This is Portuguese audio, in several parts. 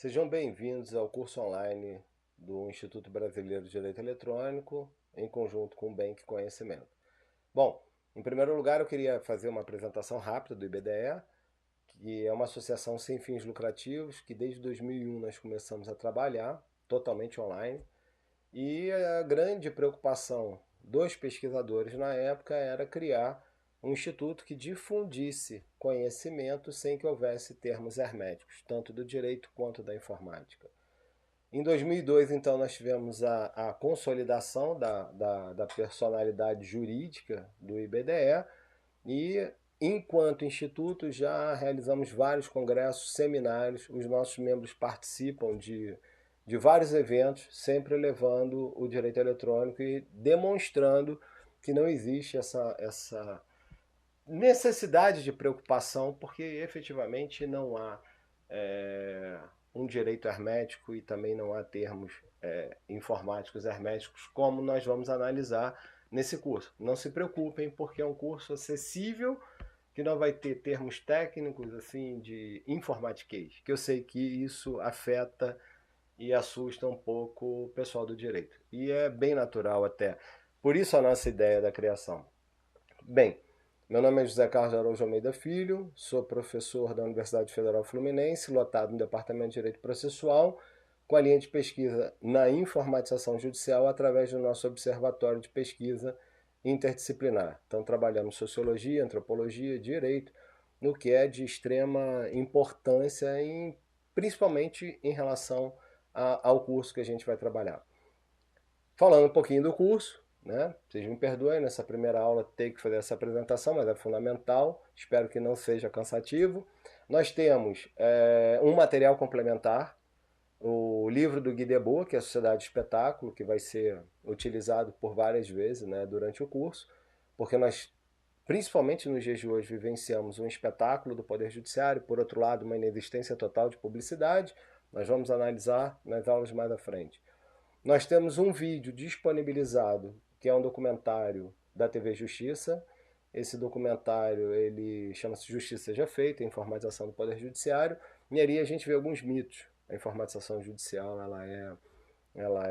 Sejam bem-vindos ao curso online do Instituto Brasileiro de Direito Eletrônico, em conjunto com o Bank Conhecimento. Bom, em primeiro lugar, eu queria fazer uma apresentação rápida do IBDE, que é uma associação sem fins lucrativos que desde 2001 nós começamos a trabalhar totalmente online. E a grande preocupação dos pesquisadores na época era criar um instituto que difundisse conhecimento sem que houvesse termos herméticos, tanto do direito quanto da informática. Em 2002, então, nós tivemos a consolidação da personalidade jurídica do IBDE e, enquanto instituto, já realizamos vários congressos, seminários, os nossos membros participam de vários eventos, sempre levando o direito eletrônico e demonstrando que não existe essa necessidade de preocupação, porque efetivamente não há um direito hermético e também não há termos informáticos herméticos, como nós vamos analisar nesse curso. Não se preocupem, porque é um curso acessível, que não vai ter termos técnicos assim de informatiquês, que eu sei que isso afeta e assusta um pouco o pessoal do direito. E é bem natural até. Por isso a nossa ideia da criação. Bem, meu nome é José Carlos Araújo Almeida Filho, sou professor da Universidade Federal Fluminense, lotado no Departamento de Direito Processual, com a linha de pesquisa na informatização judicial através do nosso Observatório de Pesquisa Interdisciplinar. Então trabalhamos sociologia, antropologia, direito, no que é de extrema importância, principalmente em relação ao curso que a gente vai trabalhar. Falando um pouquinho do curso, né? Vocês me perdoem nessa primeira aula ter que fazer essa apresentação, mas é fundamental. Espero que não seja cansativo. Nós temos um material complementar, o livro do Guy Debord, que é a Sociedade de Espetáculo, que vai ser utilizado por várias vezes, né, durante o curso, porque nós, principalmente nos dias de hoje, vivenciamos um espetáculo do Poder Judiciário, por outro lado, uma inexistência total de publicidade. Nós vamos analisar nas aulas mais à frente. Nós temos um vídeo disponibilizado, que é um documentário da TV Justiça. Esse documentário ele chama-se Justiça Seja Feita, Informatização do Poder Judiciário. E ali a gente vê alguns mitos. A informatização judicial ela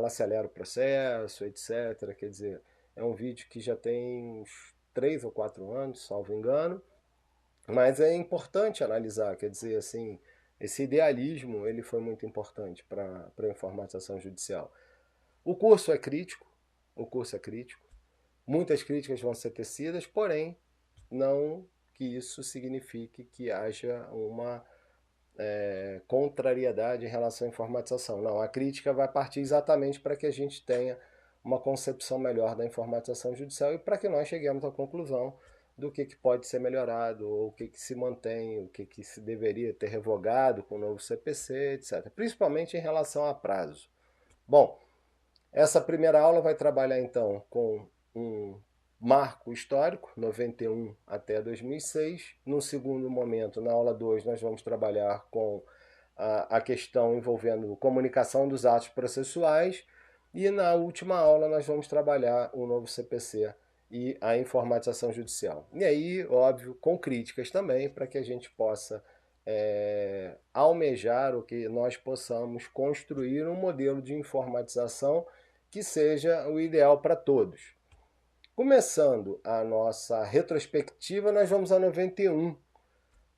acelera o processo, etc. Quer dizer, é um vídeo que já tem uns 3 ou 4 anos, salvo engano, mas é importante analisar, quer dizer, assim, esse idealismo ele foi muito importante para a informatização judicial. O curso é crítico, o curso é crítico, muitas críticas vão ser tecidas, porém, não que isso signifique que haja uma contrariedade em relação à informatização. Não, a crítica vai partir exatamente para que a gente tenha uma concepção melhor da informatização judicial e para que nós cheguemos à conclusão do que pode ser melhorado, ou o que se mantém, o que se deveria ter revogado com o novo CPC, etc. Principalmente em relação a prazo. Bom, essa primeira aula vai trabalhar então com um marco histórico, 91 até 2006. No segundo momento, na aula 2, nós vamos trabalhar com a questão envolvendo comunicação dos atos processuais. E na última aula nós vamos trabalhar o novo CPC e a informatização judicial. E aí, óbvio, com críticas também, para que a gente possa almejar o que nós possamos construir um modelo de informatização que seja o ideal para todos. Começando a nossa retrospectiva, nós vamos a 91,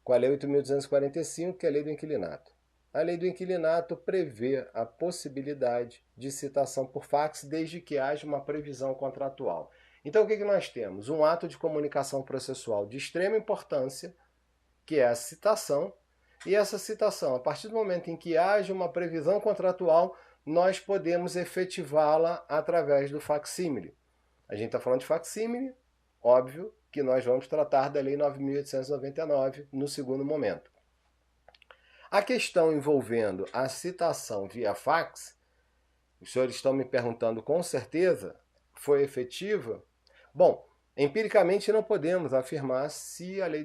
com a Lei 8.245, que é a Lei do Inquilinato. A Lei do Inquilinato prevê a possibilidade de citação por fax desde que haja uma previsão contratual. Então, o que nós temos? Um ato de comunicação processual de extrema importância, que é a citação, e essa citação, a partir do momento em que haja uma previsão contratual, nós podemos efetivá-la através do facsímile. A gente está falando de facsímile, óbvio que nós vamos tratar da Lei 9.899 no segundo momento. A questão envolvendo a citação via fax, os senhores estão me perguntando com certeza, foi efetiva? Bom, empiricamente não podemos afirmar se a lei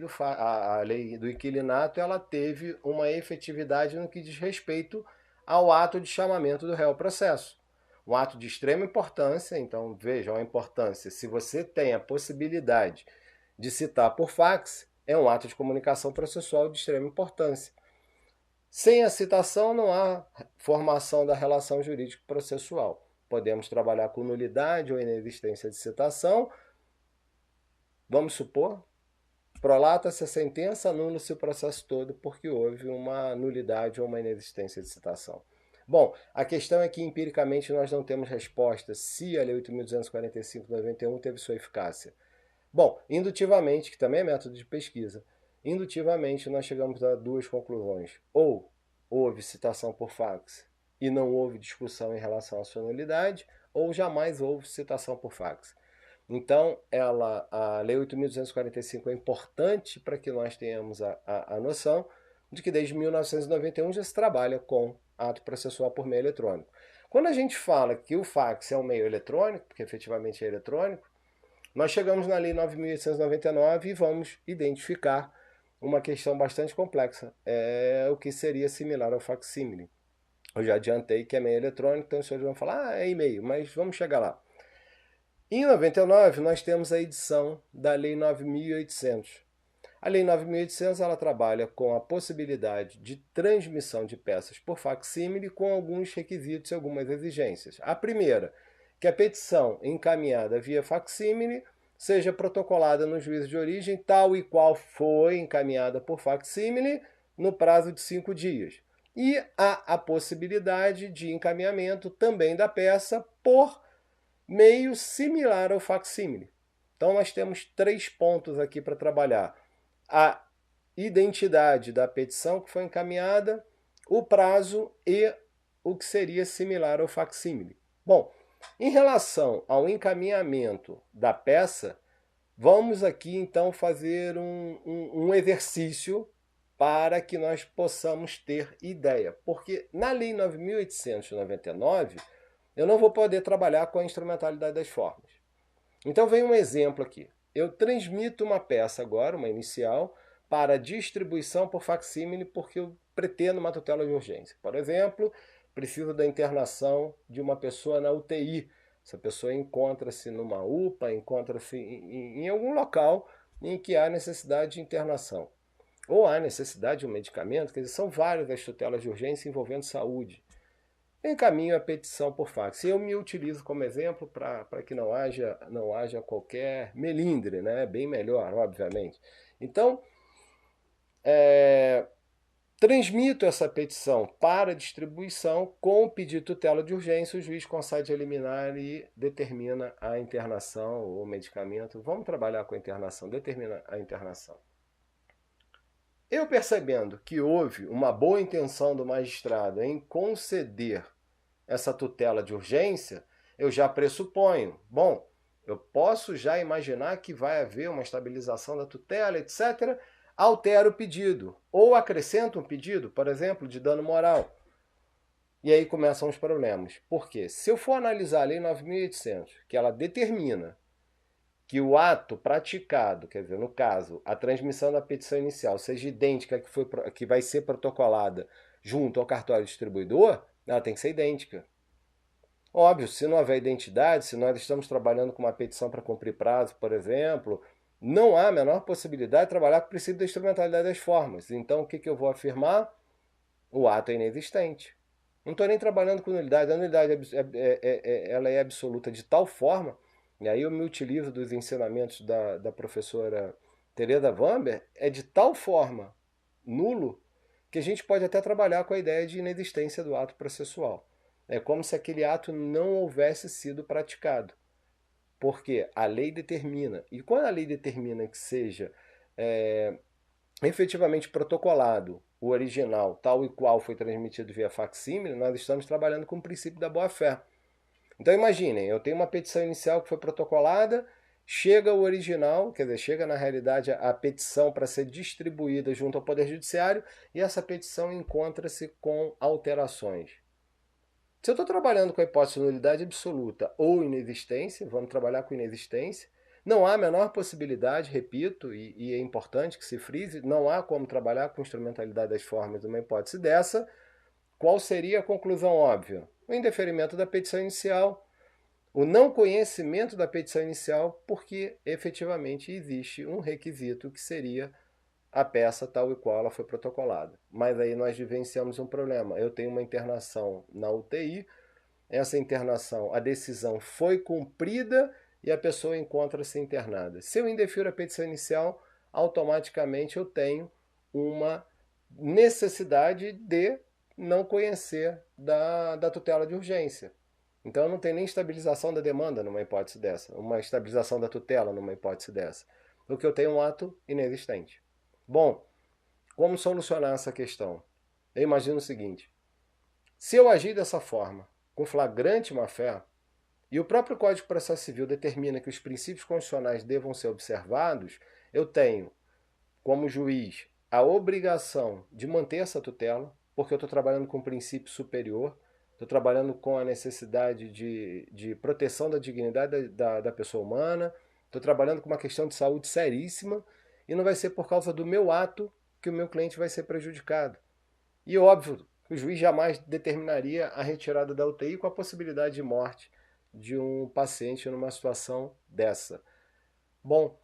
do inquilinato ela teve uma efetividade no que diz respeito ao ato de chamamento do réu ao processo. Um ato de extrema importância, então vejam a importância. Se você tem a possibilidade de citar por fax, é um ato de comunicação processual de extrema importância. Sem a citação não há formação da relação jurídico-processual. Podemos trabalhar com nulidade ou inexistência de citação. Vamos supor, prolata-se a sentença, anula-se o processo todo porque houve uma nulidade ou uma inexistência de citação. Bom, a questão é que empiricamente nós não temos resposta se a Lei 8.245 de 91 teve sua eficácia. Bom, indutivamente, que também é método de pesquisa, indutivamente nós chegamos a duas conclusões. Ou houve citação por fax e não houve discussão em relação à sua nulidade, ou jamais houve citação por fax. Então, a Lei 8.245 é importante para que nós tenhamos a noção de que desde 1991 já se trabalha com ato processual por meio eletrônico. Quando a gente fala que o fax é um meio eletrônico, porque efetivamente é eletrônico, nós chegamos na Lei 9.899 e vamos identificar uma questão bastante complexa, o que seria similar ao facsímile. Eu já adiantei que é meio eletrônico, então os senhores vão falar, é e-mail, mas vamos chegar lá. Em 99, nós temos a edição da Lei 9.800. A Lei 9.800 ela trabalha com a possibilidade de transmissão de peças por facsímile com alguns requisitos e algumas exigências. A primeira, que a petição encaminhada via facsímile seja protocolada no juízo de origem tal e qual foi encaminhada por facsímile no prazo de 5 dias. E há a possibilidade de encaminhamento também da peça por meio similar ao facsímile. Então nós temos 3 pontos aqui para trabalhar: a identidade da petição que foi encaminhada, o prazo e o que seria similar ao facsímile. Bom, em relação ao encaminhamento da peça, vamos aqui então fazer um exercício para que nós possamos ter ideia. Porque na Lei 9.899, eu não vou poder trabalhar com a instrumentalidade das formas. Então vem um exemplo aqui. Eu transmito uma peça agora, uma inicial, para distribuição por facsímile porque eu pretendo uma tutela de urgência. Por exemplo, preciso da internação de uma pessoa na UTI. Essa pessoa encontra-se numa UPA, encontra-se em algum local em que há necessidade de internação. Ou há necessidade de um medicamento, quer dizer, são várias as tutelas de urgência envolvendo saúde. Encaminho a petição por fax. Eu me utilizo como exemplo para que não haja qualquer melindre, né? Bem melhor, obviamente. Então, transmito essa petição para distribuição com o pedido de tutela de urgência, o juiz concede a liminar e determina a internação ou medicamento. Vamos trabalhar com a internação, determina a internação. Eu percebendo que houve uma boa intenção do magistrado em conceder essa tutela de urgência, eu já pressuponho, bom, eu posso já imaginar que vai haver uma estabilização da tutela, etc., altero o pedido, ou acrescento um pedido, por exemplo, de dano moral. E aí começam os problemas. Por quê? Se eu for analisar a Lei 9.800, que ela determina que o ato praticado, quer dizer, no caso, a transmissão da petição inicial seja idêntica à que vai ser protocolada junto ao cartório distribuidor, ela tem que ser idêntica. Óbvio, se não houver identidade, se nós estamos trabalhando com uma petição para cumprir prazo, por exemplo, não há a menor possibilidade de trabalhar com o princípio da instrumentalidade das formas. Então, o que eu vou afirmar? O ato é inexistente. Não estou nem trabalhando com nulidade. A nulidade ela é absoluta de tal forma, e aí eu me utilizo dos ensinamentos da professora Teresa Vamber, é de tal forma nulo que a gente pode até trabalhar com a ideia de inexistência do ato processual. É como se aquele ato não houvesse sido praticado. Porque a lei determina, e quando a lei determina que seja efetivamente protocolado o original tal e qual foi transmitido via facsímile, nós estamos trabalhando com o princípio da boa-fé. Então imaginem, eu tenho uma petição inicial que foi protocolada, chega o original, quer dizer, chega na realidade a petição para ser distribuída junto ao Poder Judiciário e essa petição encontra-se com alterações. Se eu estou trabalhando com a hipótese de nulidade absoluta ou inexistência, vamos trabalhar com inexistência, não há a menor possibilidade, repito, e é importante que se frise, não há como trabalhar com instrumentalidade das formas de uma hipótese dessa. Qual seria a conclusão óbvia? O indeferimento da petição inicial, o não conhecimento da petição inicial, porque efetivamente existe um requisito que seria a peça tal e qual ela foi protocolada. Mas aí nós vivenciamos um problema. Eu tenho uma internação na UTI, essa internação, a decisão foi cumprida e a pessoa encontra-se internada. Se eu indefiro a petição inicial, automaticamente eu tenho uma necessidade de não conhecer da tutela de urgência. Então não tem nem estabilização da demanda numa hipótese dessa, uma estabilização da tutela numa hipótese dessa, porque eu tenho um ato inexistente. Bom, como solucionar essa questão? Eu imagino o seguinte: se eu agir dessa forma, com flagrante má-fé, e o próprio Código de Processo Civil determina que os princípios constitucionais devam ser observados, eu tenho, como juiz, a obrigação de manter essa tutela, porque eu estou trabalhando com um princípio superior, estou trabalhando com a necessidade de proteção da dignidade da pessoa humana, estou trabalhando com uma questão de saúde seríssima, e não vai ser por causa do meu ato que o meu cliente vai ser prejudicado. E óbvio, o juiz jamais determinaria a retirada da UTI com a possibilidade de morte de um paciente numa situação dessa. Bom,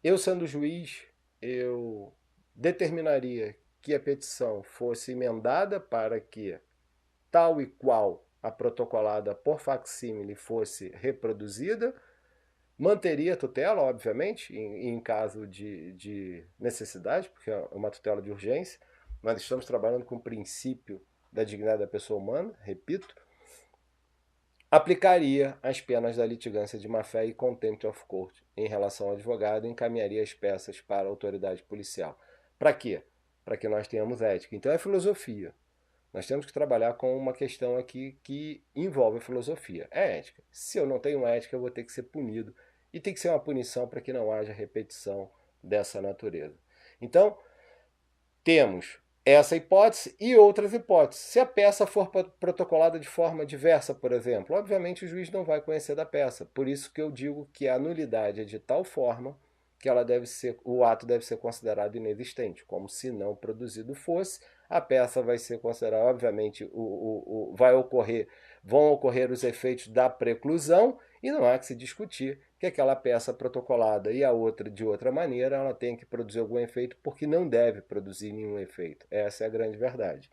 eu sendo juiz, eu determinaria que a petição fosse emendada para que tal e qual a protocolada por facsímile fosse reproduzida, manteria a tutela, obviamente, em caso de necessidade, porque é uma tutela de urgência. Nós estamos trabalhando com o princípio da dignidade da pessoa humana, repito. Aplicaria as penas da litigância de má-fé e contempt of court em relação ao advogado e encaminharia as peças para a autoridade policial. Para quê? Para que nós tenhamos ética. Então é filosofia. Nós temos que trabalhar com uma questão aqui que envolve a filosofia. É ética. Se eu não tenho ética, eu vou ter que ser punido. E tem que ser uma punição para que não haja repetição dessa natureza. Então, temos essa hipótese e outras hipóteses. Se a peça for protocolada de forma diversa, por exemplo, obviamente o juiz não vai conhecer da peça. Por isso que eu digo que a nulidade é de tal forma que ela deve ser, o ato deve ser considerado inexistente, como se não produzido fosse. A peça vai ser considerada, obviamente, vão ocorrer os efeitos da preclusão e não há que se discutir que aquela peça protocolada e a outra de outra maneira, ela tem que produzir algum efeito porque não deve produzir nenhum efeito. Essa é a grande verdade.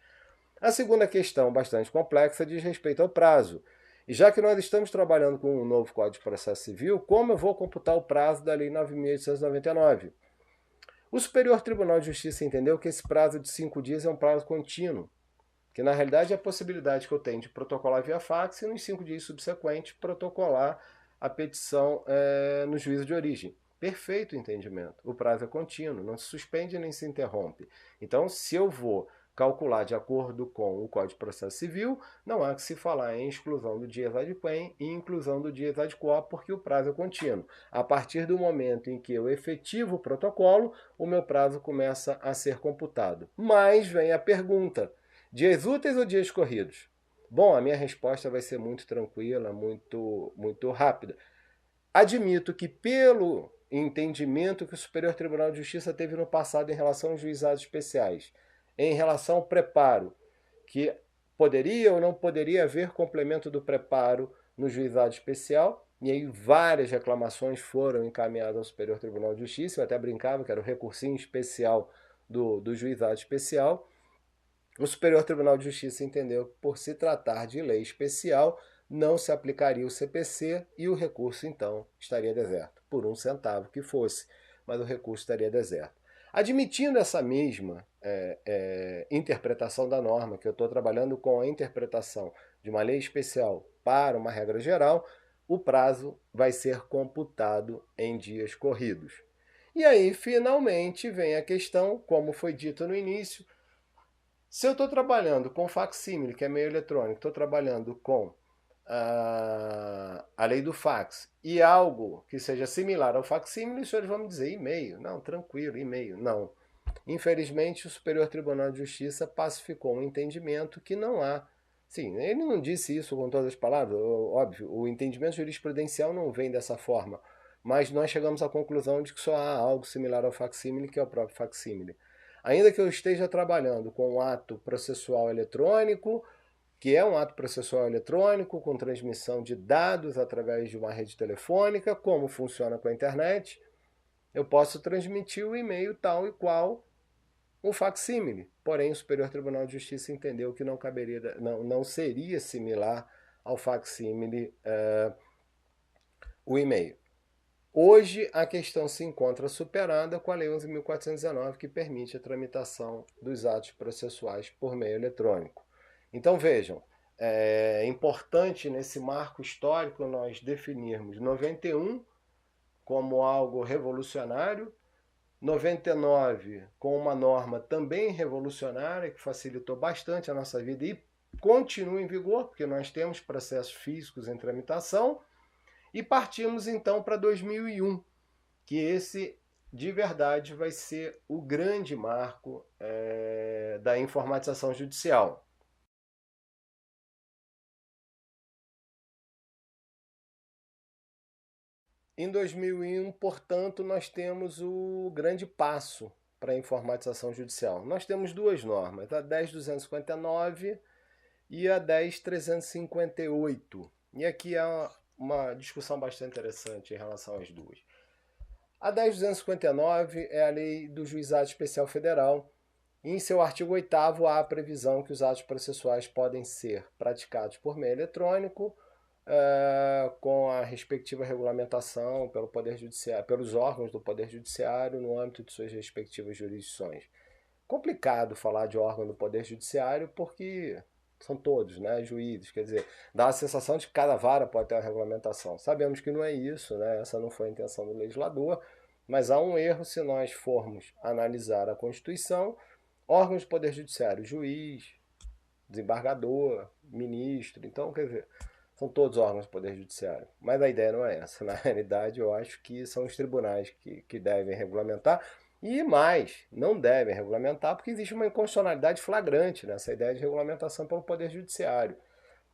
A segunda questão, bastante complexa, diz respeito ao prazo. E já que nós estamos trabalhando com um novo Código de Processo Civil, como eu vou computar o prazo da Lei 9.899? O Superior Tribunal de Justiça entendeu que esse prazo de 5 dias é um prazo contínuo, que na realidade é a possibilidade que eu tenho de protocolar via fax e nos 5 dias subsequentes protocolar a petição no juízo de origem. Perfeito entendimento. O prazo é contínuo, não se suspende nem se interrompe. Então, se eu vou calcular de acordo com o Código de Processo Civil, não há que se falar em exclusão do dies ad quem e inclusão do dies ad quo, porque o prazo é contínuo. A partir do momento em que eu efetivo o protocolo, o meu prazo começa a ser computado. Mas vem a pergunta: dias úteis ou dias corridos? Bom, a minha resposta vai ser muito tranquila, muito rápida. Admito que pelo entendimento que o Superior Tribunal de Justiça teve no passado em relação aos juizados especiais, em relação ao preparo, que poderia ou não poderia haver complemento do preparo no juizado especial, e aí várias reclamações foram encaminhadas ao Superior Tribunal de Justiça, eu até brincava que era o recursinho especial do juizado especial. O Superior Tribunal de Justiça entendeu que, por se tratar de lei especial, não se aplicaria o CPC e o recurso, então, estaria deserto, por 1 centavo que fosse, mas o recurso estaria deserto. Admitindo essa mesma interpretação da norma, que eu estou trabalhando com a interpretação de uma lei especial para uma regra geral, o prazo vai ser computado em dias corridos. E aí, finalmente, vem a questão, como foi dito no início: se eu estou trabalhando com facsímile, que é meio eletrônico, estou trabalhando com a lei do fax e algo que seja similar ao facsímile, os senhores vão me dizer e-mail. Não, tranquilo, e-mail. Não. Infelizmente, o Superior Tribunal de Justiça pacificou um entendimento que não há. Sim, ele não disse isso com todas as palavras, óbvio, o entendimento jurisprudencial não vem dessa forma, mas nós chegamos à conclusão de que só há algo similar ao facsímile, que é o próprio facsímile. Ainda que eu esteja trabalhando com um ato processual eletrônico, que é um ato processual eletrônico com transmissão de dados através de uma rede telefônica, como funciona com a internet, eu posso transmitir o e-mail tal e qual um facsímile. Porém, o Superior Tribunal de Justiça entendeu que não caberia, não seria similar ao facsímile o e-mail. Hoje, a questão se encontra superada com a Lei 11.419, que permite a tramitação dos atos processuais por meio eletrônico. Então, vejam, é importante nesse marco histórico nós definirmos 91 como algo revolucionário, 99 com uma norma também revolucionária, que facilitou bastante a nossa vida e continua em vigor, porque nós temos processos físicos em tramitação, e partimos então para 2001, que esse de verdade vai ser o grande marco da informatização judicial. Em 2001, portanto, nós temos o grande passo para a informatização judicial. Nós temos duas normas, a 10.259 e a 10.358. E aqui há uma discussão bastante interessante em relação às duas. A 10.259 é a lei do Juizado Especial Federal. E em seu artigo 8º há a previsão que os atos processuais podem ser praticados por meio eletrônico, com a respectiva regulamentação pelo Poder Judiciário, pelos órgãos do Poder Judiciário no âmbito de suas respectivas jurisdições. Complicado falar de órgão do Poder Judiciário porque são todos, né, juízes, quer dizer, dá a sensação de que cada vara pode ter uma regulamentação. Sabemos que não é isso, né, essa não foi a intenção do legislador, mas há um erro se nós formos analisar a Constituição, órgãos do Poder Judiciário, juiz, desembargador, ministro, então, quer dizer, são todos órgãos do Poder Judiciário. Mas a ideia não é essa. Na realidade, eu acho que são os tribunais que devem regulamentar. E mais, não devem regulamentar porque existe uma inconstitucionalidade flagrante nessa ideia de regulamentação pelo Poder Judiciário.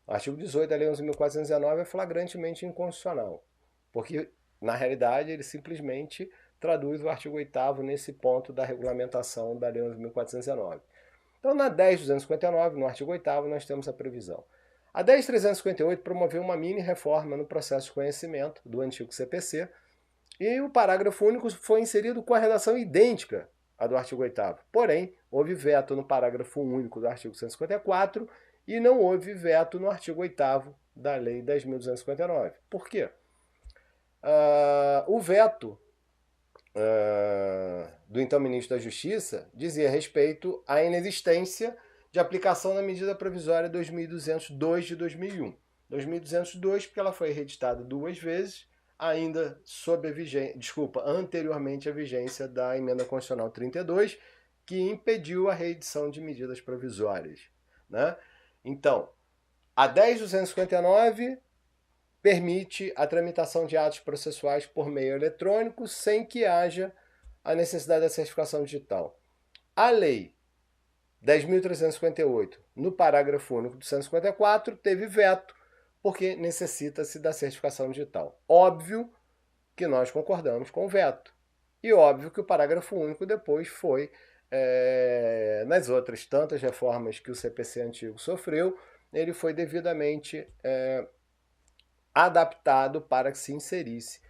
O artigo 18 da Lei 11.419 é flagrantemente inconstitucional. Porque, na realidade, ele simplesmente traduz o artigo 8º nesse ponto da regulamentação da Lei 11.419. Então, na 10.259, no artigo 8º, nós temos a previsão. A 10.358 promoveu uma mini-reforma no processo de conhecimento do antigo CPC e o parágrafo único foi inserido com a redação idêntica à do artigo 8º. Porém, houve veto no parágrafo único do artigo 154 e não houve veto no artigo 8º da Lei 10.259. Por quê? O veto do então ministro da Justiça dizia respeito à inexistência de aplicação da medida provisória 2202 de 2001. 2202 porque ela foi reeditada duas vezes, ainda sob a vigência, anteriormente à vigência da emenda constitucional 32, que impediu a reedição de medidas provisórias, né? Então, a 10.259 permite a tramitação de atos processuais por meio eletrônico sem que haja a necessidade da certificação digital. A lei 10.358, no parágrafo único do 154, teve veto, porque necessita-se da certificação digital. Óbvio que nós concordamos com o veto. E óbvio que o parágrafo único depois foi, nas outras tantas reformas que o CPC antigo sofreu, ele foi devidamente adaptado para que se inserisse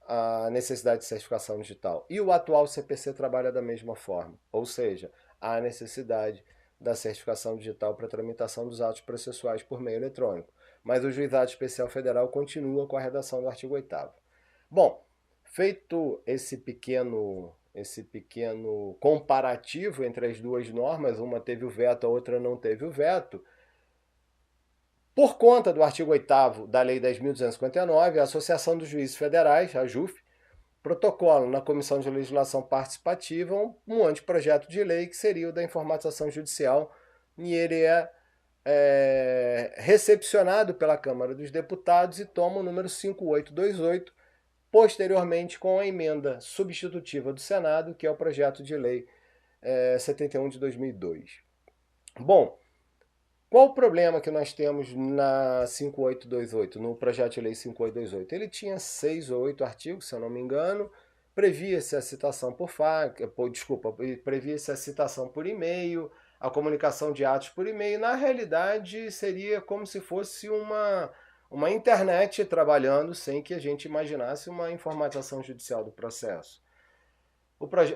a necessidade de certificação digital. E o atual CPC trabalha da mesma forma, ou seja, há necessidade da certificação digital para a tramitação dos atos processuais por meio eletrônico. Mas o Juizado Especial Federal continua com a redação do artigo 8º. Bom, feito esse pequeno comparativo entre as duas normas, uma teve o veto, a outra não teve o veto, por conta do artigo 8º da Lei 10.259, a Associação dos Juízes Federais, a JUF, protocola na Comissão de Legislação Participativa um anteprojeto de lei que seria o da informatização judicial, e ele é recepcionado pela Câmara dos Deputados e toma o número 5828, posteriormente com a emenda substitutiva do Senado, que é o projeto de lei 71 de 2002. Bom, qual o problema que nós temos na 5828, no projeto de lei 5828? Ele tinha 6 ou 8 artigos, se eu não me engano, previa-se a citação por previa-se a citação por e-mail, a comunicação de atos por e-mail. Na realidade, seria como se fosse uma internet trabalhando sem que a gente imaginasse uma informatização judicial do processo.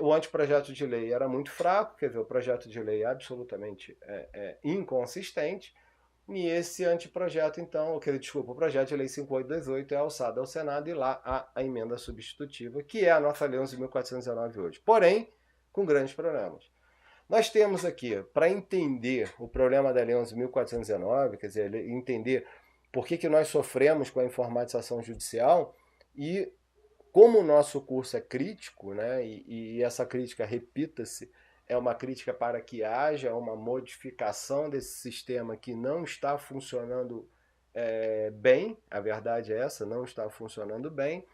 O anteprojeto de lei era muito fraco, quer dizer, o projeto de lei é absolutamente inconsistente, e esse anteprojeto, então, desculpa, o projeto de lei 5828 é alçado ao Senado e lá há a emenda substitutiva, que é a nossa lei 11.419 hoje. Porém, com grandes problemas. Nós temos aqui, para entender o problema da lei 11.419, quer dizer, entender por que nós sofremos com a informatização judicial e como o nosso curso é crítico, né, e essa crítica, repita-se, é uma crítica para que haja uma modificação desse sistema que não está funcionando bem, a verdade é essa, não está funcionando bem.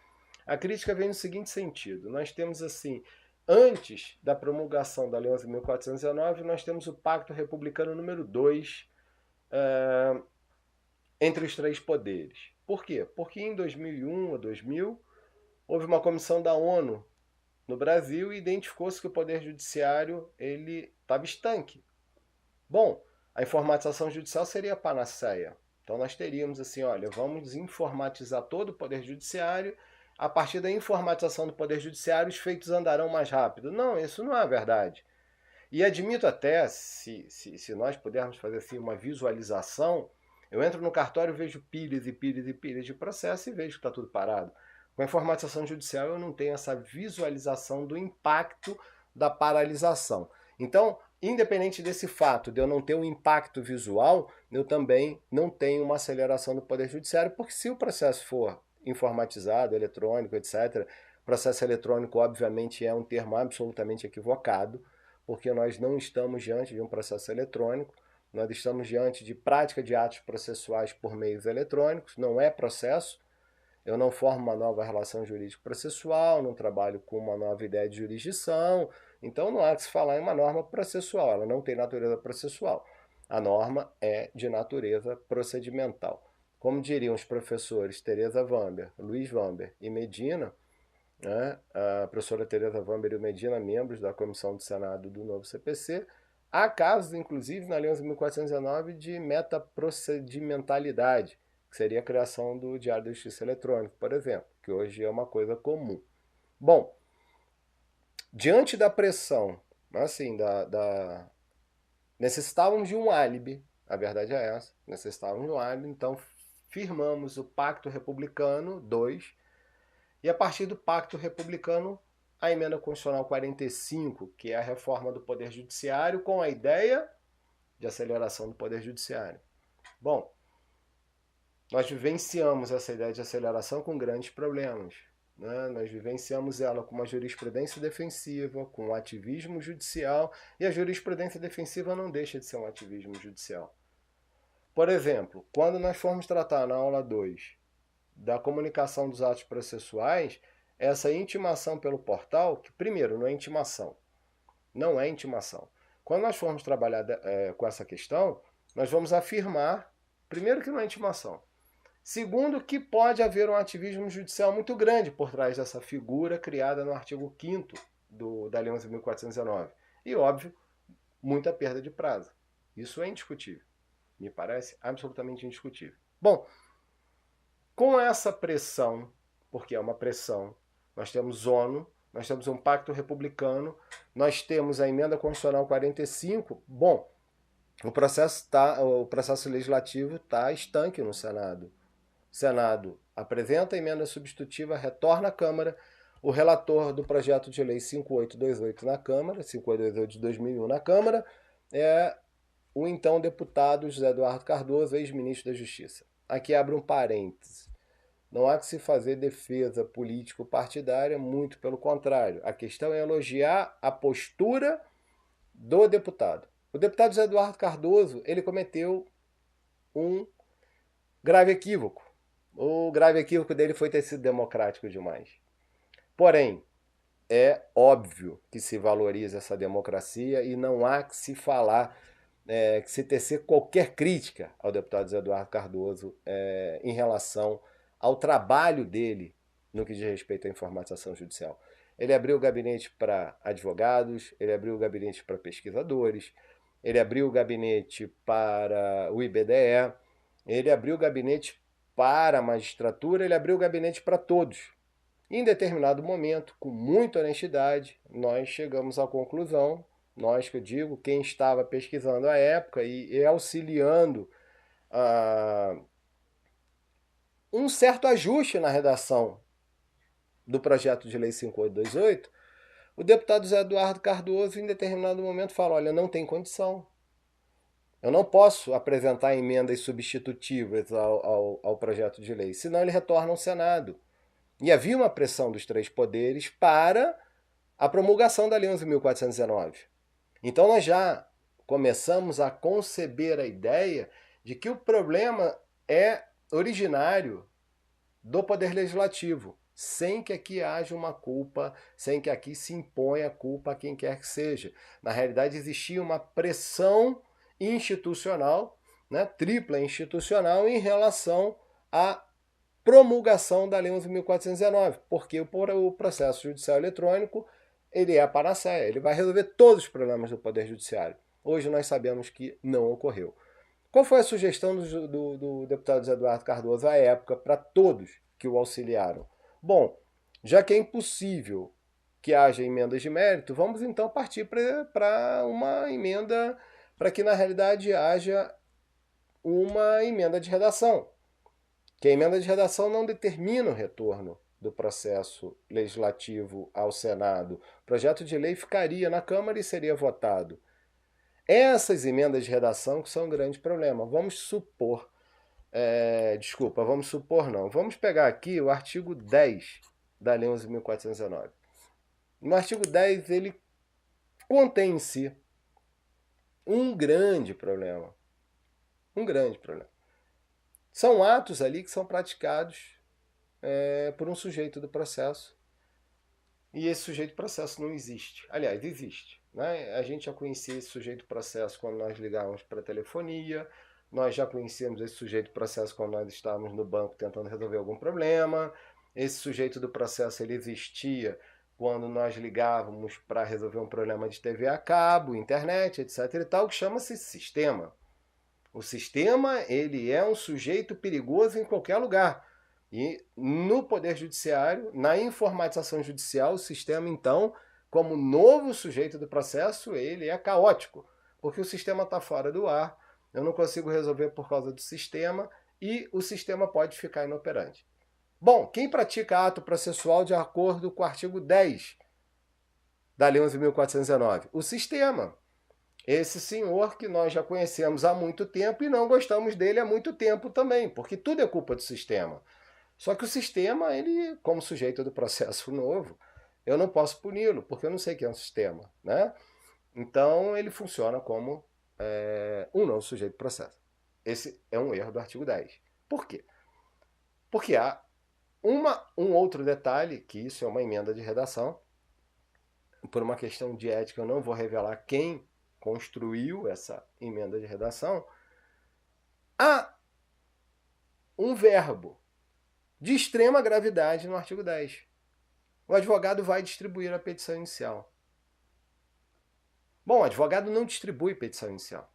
A crítica vem no seguinte sentido: nós temos assim, antes da promulgação da Lei 11.419, nós temos o Pacto Republicano número 2 entre os três poderes. Por quê? Porque em 2001 ou 2000 houve uma comissão da ONU no Brasil e identificou-se que o Poder Judiciário ele estava estanque. Bom, a informatização judicial seria a panaceia. Então nós teríamos assim, olha, vamos informatizar todo o Poder Judiciário, a partir da informatização do Poder Judiciário os feitos andarão mais rápido. Não, isso não é verdade. E admito até, se nós pudermos fazer assim uma visualização, eu entro no cartório, vejo pilhas e pilhas e pilhas de processo e vejo que está tudo parado. Com a informatização judicial eu não tenho essa visualização do impacto da paralisação. Então, independente desse fato de eu não ter um impacto visual, eu também não tenho uma aceleração do Poder Judiciário, porque se o processo for informatizado, eletrônico, etc., processo eletrônico, obviamente, é um termo absolutamente equivocado, porque nós não estamos diante de um processo eletrônico, nós estamos diante de prática de atos processuais por meios eletrônicos, não é processo. Eu não formo uma nova relação jurídico-processual, não trabalho com uma nova ideia de jurisdição, então não há que se falar em uma norma processual, ela não tem natureza processual. A norma é de natureza procedimental. Como diriam os professores Teresa Vamber, Luiz Vamber e Medina, né, a professora Teresa Vamber e Medina, membros da Comissão do Senado do novo CPC, há casos, inclusive, na Lei 11.419 de metaprocedimentalidade, que seria a criação do Diário da Justiça Eletrônico, por exemplo, que hoje é uma coisa comum. Bom, diante da pressão, assim, necessitávamos de um álibi, a verdade é essa, necessitávamos de um álibi, então firmamos o Pacto Republicano 2, e a partir do Pacto Republicano, a Emenda Constitucional 45, que é a reforma do Poder Judiciário, com a ideia de aceleração do Poder Judiciário. Bom, nós vivenciamos essa ideia de aceleração com grandes problemas. Né? Nós vivenciamos ela com uma jurisprudência defensiva, com um ativismo judicial, e a jurisprudência defensiva não deixa de ser um ativismo judicial. Por exemplo, quando nós formos tratar na aula 2 da comunicação dos atos processuais, essa intimação pelo portal, que primeiro não é intimação, não é intimação. Quando nós formos trabalhar com essa questão, nós vamos afirmar, primeiro, que não é intimação. Segundo, que pode haver um ativismo judicial muito grande por trás dessa figura criada no artigo 5º da Lei 11.419. E, óbvio, muita perda de prazo. Isso é indiscutível. Me parece absolutamente indiscutível. Bom, com essa pressão, porque é uma pressão, nós temos ONU, nós temos um pacto republicano, nós temos a emenda constitucional 45. Bom, o processo legislativo está estanque no Senado. O Senado apresenta a emenda substitutiva, retorna à Câmara, o relator do projeto de lei 5828 na Câmara, 5828 de 2001 na Câmara, é o então deputado José Eduardo Cardoso, ex-ministro da Justiça. Aqui abre um parêntese. Não há que se fazer defesa político-partidária, muito pelo contrário. A questão é elogiar a postura do deputado. O deputado José Eduardo Cardoso, ele cometeu um grave equívoco. O grave equívoco dele foi ter sido democrático demais. Porém, é óbvio que se valoriza essa democracia e não há que se falar, que se tecer qualquer crítica ao deputado José Eduardo Cardoso em relação ao trabalho dele no que diz respeito à informatização judicial. Ele abriu o gabinete para advogados, ele abriu o gabinete para pesquisadores, ele abriu o gabinete para o IBDE, ele abriu o gabinete para a magistratura, ele abriu o gabinete para todos. Em determinado momento, com muita honestidade, nós chegamos à conclusão, nós que eu digo, quem estava pesquisando à época e auxiliando um certo ajuste na redação do projeto de lei 5828, o deputado Zé Eduardo Cardoso, em determinado momento, fala: olha, não tem condição. Eu não posso apresentar emendas substitutivas ao projeto de lei, senão ele retorna ao Senado. E havia uma pressão dos três poderes para a promulgação da Lei 11.419. Então nós já começamos a conceber a ideia de que o problema é originário do Poder Legislativo, sem que aqui haja uma culpa, sem que aqui se imponha a culpa a quem quer que seja. Na realidade, existia uma pressão institucional, né, tripla institucional, em relação à promulgação da Lei 11.419, porque o processo judicial eletrônico ele é a panaceia, ele vai resolver todos os problemas do Poder Judiciário. Hoje nós sabemos que não ocorreu. Qual foi a sugestão do deputado Zé Eduardo Cardoso à época para todos que o auxiliaram? Bom, já que é impossível que haja emendas de mérito, vamos então partir para uma emenda, para que na realidade haja uma emenda de redação. Que a emenda de redação não determina o retorno do processo legislativo ao Senado. O projeto de lei ficaria na Câmara e seria votado. Essas emendas de redação que são um grande problema. Vamos supor, vamos pegar aqui o artigo 10 da Lei 11.419. No artigo 10, ele contém em si um grande problema. Um grande problema. São atos ali que são praticados por um sujeito do processo. E esse sujeito do processo não existe. Aliás, existe. Né? A gente já conhecia esse sujeito do processo quando nós ligávamos para a telefonia, nós já conhecíamos esse sujeito do processo quando nós estávamos no banco tentando resolver algum problema, esse sujeito do processo ele existia quando nós ligávamos para resolver um problema de TV a cabo, internet, etc. e tal, que chama-se sistema. O sistema ele é um sujeito perigoso em qualquer lugar. E no Poder Judiciário, na informatização judicial, o sistema, então, como novo sujeito do processo, ele é caótico, porque o sistema está fora do ar, eu não consigo resolver por causa do sistema e o sistema pode ficar inoperante. Bom, quem pratica ato processual de acordo com o artigo 10 da Lei 11.419? O sistema. Esse senhor que nós já conhecemos há muito tempo e não gostamos dele há muito tempo também, porque tudo é culpa do sistema. Só que o sistema, ele, como sujeito do processo novo, eu não posso puni-lo, porque eu não sei o que é um sistema. Né? Então, ele funciona como um novo sujeito do processo. Esse é um erro do artigo 10. Por quê? Porque há um outro detalhe, que isso é uma emenda de redação. Por uma questão de ética, eu não vou revelar quem construiu essa emenda de redação. Há um verbo de extrema gravidade no artigo 10. O advogado vai distribuir a petição inicial. Bom, o advogado não distribui petição inicial.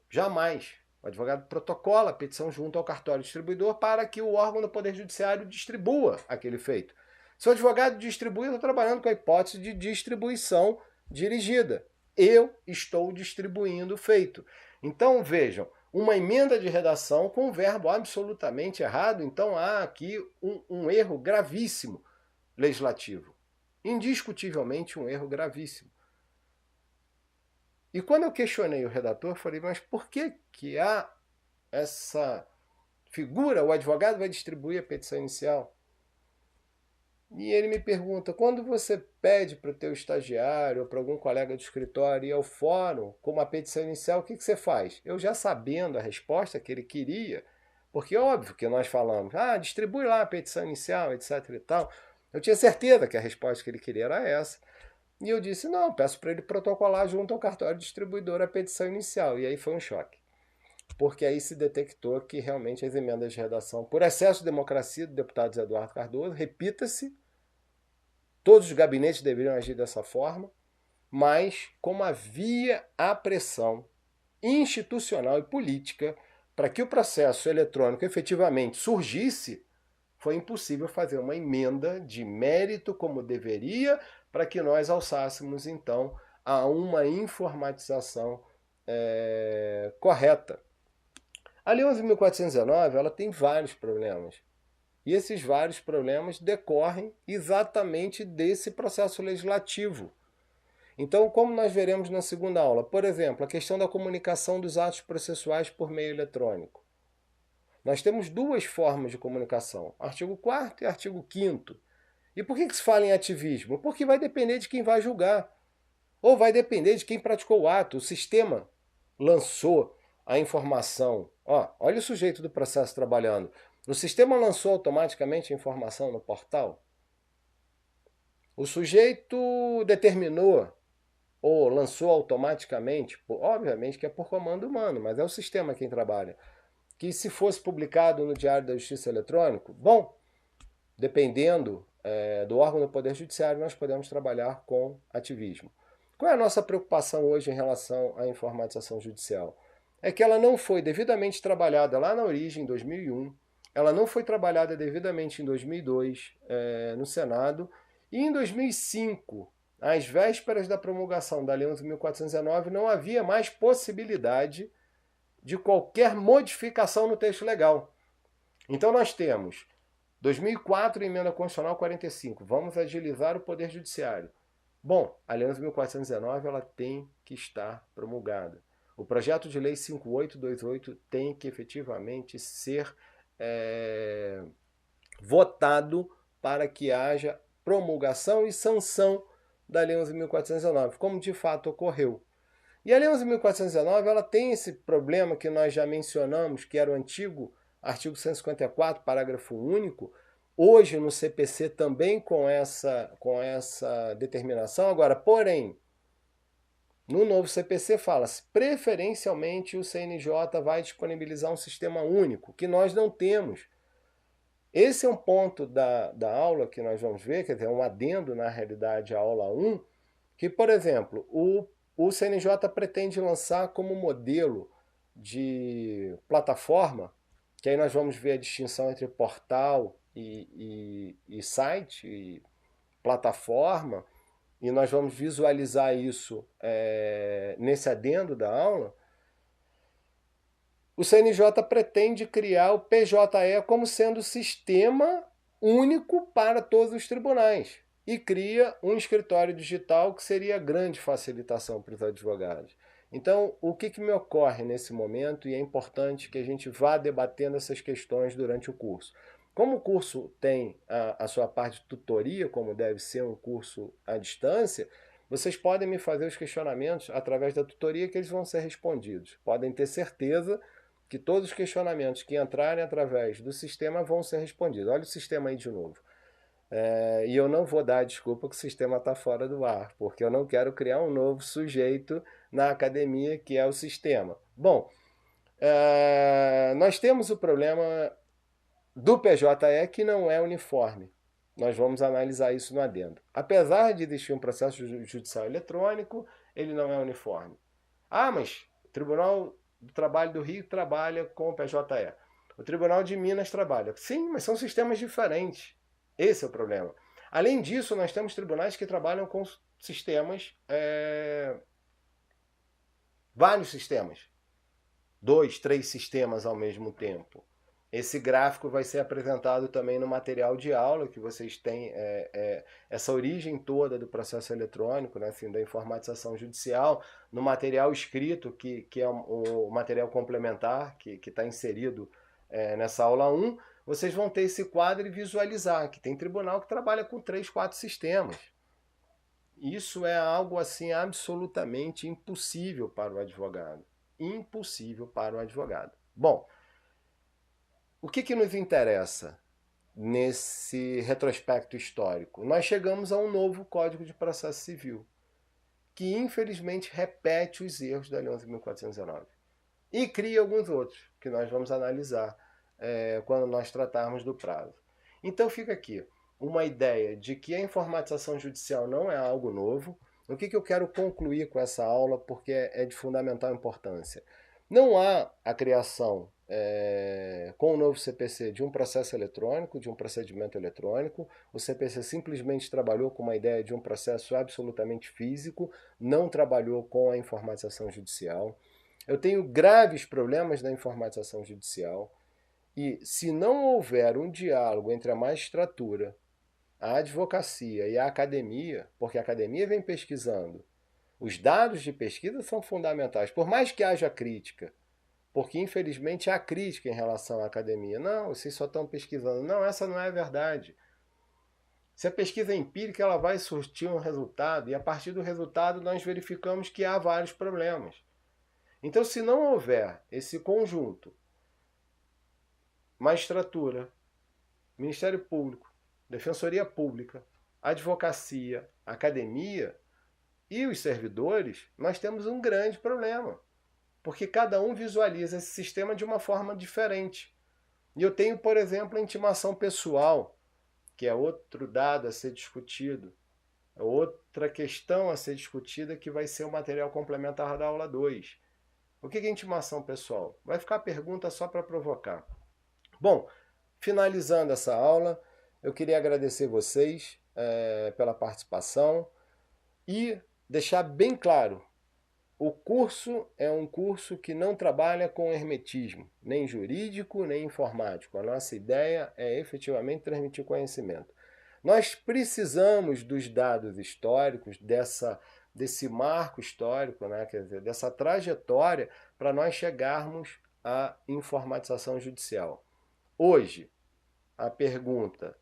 Jamais. O advogado protocola a petição junto ao cartório distribuidor para que o órgão do Poder Judiciário distribua aquele feito. Se o advogado distribui, eu estou trabalhando com a hipótese de distribuição dirigida. Eu estou distribuindo o feito. Então, vejam, uma emenda de redação com um verbo absolutamente errado, então há aqui um erro gravíssimo legislativo. Indiscutivelmente um erro gravíssimo. E quando eu questionei o redator, falei, mas por que há essa figura, o advogado vai distribuir a petição inicial? E ele me pergunta, quando você pede para o teu estagiário ou para algum colega do escritório ir ao fórum com uma petição inicial, o que você faz? Eu já sabendo a resposta que ele queria, porque é óbvio que nós falamos, distribui lá a petição inicial, etc e tal. Eu tinha certeza que a resposta que ele queria era essa. E eu disse, não, peço para ele protocolar junto ao cartório distribuidor a petição inicial. E aí foi um choque. Porque aí se detectou que realmente as emendas de redação, por excesso de democracia do deputado Zé Eduardo Cardoso, repita-se, todos os gabinetes deveriam agir dessa forma, mas como havia a pressão institucional e política para que o processo eletrônico efetivamente surgisse, foi impossível fazer uma emenda de mérito como deveria para que nós alçássemos, então, a uma informatização correta. A Lei 11.419 ela tem vários problemas. E esses vários problemas decorrem exatamente desse processo legislativo. Então, como nós veremos na segunda aula, por exemplo, a questão da comunicação dos atos processuais por meio eletrônico. Nós temos duas formas de comunicação, artigo 4º e artigo 5º. E por que se fala em ativismo? Porque vai depender de quem vai julgar, ou vai depender de quem praticou o ato. O sistema lançou a informação. Olha o sujeito do processo trabalhando. O sistema lançou automaticamente a informação no portal? O sujeito determinou ou lançou automaticamente, obviamente que é por comando humano, mas é o sistema quem trabalha, que se fosse publicado no Diário da Justiça Eletrônico, bom, dependendo do órgão do Poder Judiciário, nós podemos trabalhar com ativismo. Qual é a nossa preocupação hoje em relação à informatização judicial? É que ela não foi devidamente trabalhada lá na origem, em 2001, ela não foi trabalhada devidamente em 2002 no Senado, e em 2005, às vésperas da promulgação da Lei 11.419, não havia mais possibilidade de qualquer modificação no texto legal. Então nós temos 2004, emenda constitucional 45, vamos agilizar o Poder Judiciário. Bom, a Lei 11.419 ela tem que estar promulgada. O projeto de lei 5828 tem que efetivamente ser votado para que haja promulgação e sanção da Lei 11.419, como de fato ocorreu. E a Lei 11.419 ela tem esse problema que nós já mencionamos, que era o antigo artigo 154, parágrafo único, hoje no CPC também com essa determinação. Agora, porém, no novo CPC fala-se, preferencialmente o CNJ vai disponibilizar um sistema único, que nós não temos. Esse é um ponto da aula que nós vamos ver, quer dizer, um adendo na realidade à aula 1, que, por exemplo, o CNJ pretende lançar como modelo de plataforma, que aí nós vamos ver a distinção entre portal e site, e plataforma, e nós vamos visualizar isso nesse adendo da aula. O CNJ pretende criar o PJE como sendo sistema único para todos os tribunais e cria um escritório digital que seria grande facilitação para os advogados. Então, o que me ocorre nesse momento, e é importante que a gente vá debatendo essas questões durante o curso. Como o curso tem a sua parte de tutoria, como deve ser um curso à distância, vocês podem me fazer os questionamentos através da tutoria que eles vão ser respondidos. Podem ter certeza que todos os questionamentos que entrarem através do sistema vão ser respondidos. Olha o sistema aí de novo. E eu não vou dar desculpa que o sistema está fora do ar, porque eu não quero criar um novo sujeito na academia que é o sistema. Bom, nós temos o problema do PJE que não é uniforme. Nós vamos analisar isso no adendo. Apesar de existir um processo judicial eletrônico, ele não é uniforme. Mas o Tribunal do Trabalho do Rio trabalha com o PJE. O Tribunal de Minas trabalha. Sim, mas são sistemas diferentes. Esse é o problema. Além disso, nós temos tribunais que trabalham com sistemas, vários sistemas. 2, 3 sistemas ao mesmo tempo. Esse gráfico vai ser apresentado também no material de aula, que vocês têm essa origem toda do processo eletrônico, né, assim, da informatização judicial, no material escrito, que é o material complementar, que está inserido nessa aula 1, vocês vão ter esse quadro e visualizar que tem tribunal que trabalha com 3, 4 sistemas. Isso é algo assim absolutamente impossível para o advogado. Impossível para o advogado. Bom, o que nos interessa nesse retrospecto histórico? Nós chegamos a um novo Código de Processo Civil, que infelizmente repete os erros da Lei 11.419 e cria alguns outros, que nós vamos analisar quando nós tratarmos do prazo. Então fica aqui uma ideia de que a informatização judicial não é algo novo. O que eu quero concluir com essa aula, porque é de fundamental importância? Não há a criação, com o novo CPC, de um processo eletrônico, de um procedimento eletrônico. O CPC simplesmente trabalhou com uma ideia de um processo absolutamente físico, não trabalhou com a informatização judicial. Eu tenho graves problemas na informatização judicial e, se não houver um diálogo entre a magistratura, a advocacia e a academia, porque a academia vem pesquisando, os dados de pesquisa são fundamentais, por mais que haja crítica, porque infelizmente há crítica em relação à academia. Não, vocês só estão pesquisando. Não, essa não é a verdade. Se a pesquisa é empírica, ela vai surtir um resultado, e a partir do resultado nós verificamos que há vários problemas. Então, se não houver esse conjunto, magistratura, Ministério Público, Defensoria Pública, advocacia, academia e os servidores, nós temos um grande problema, porque cada um visualiza esse sistema de uma forma diferente. E eu tenho, por exemplo, a intimação pessoal, que é outro dado a ser discutido, é outra questão a ser discutida, que vai ser o material complementar da aula 2. O que é intimação pessoal? Vai ficar pergunta só para provocar. Bom, finalizando essa aula, eu queria agradecer vocês pela participação e deixar bem claro: o curso é um curso que não trabalha com hermetismo, nem jurídico, nem informático. A nossa ideia é efetivamente transmitir conhecimento. Nós precisamos dos dados históricos, desse marco histórico, né? Quer dizer, dessa trajetória, para nós chegarmos à informatização judicial. Hoje, a pergunta: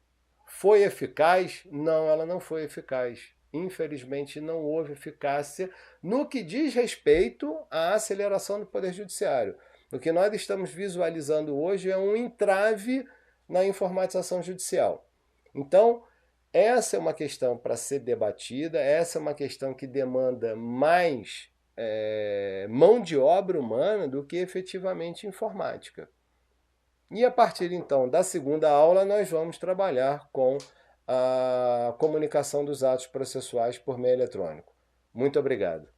foi eficaz? Não, ela não foi eficaz. Infelizmente, não houve eficácia no que diz respeito à aceleração do Poder Judiciário. O que nós estamos visualizando hoje é um entrave na informatização judicial. Então, essa é uma questão para ser debatida, essa é uma questão que demanda mais mão de obra humana do que efetivamente informática. E a partir então da segunda aula, nós vamos trabalhar com a comunicação dos atos processuais por meio eletrônico. Muito obrigado.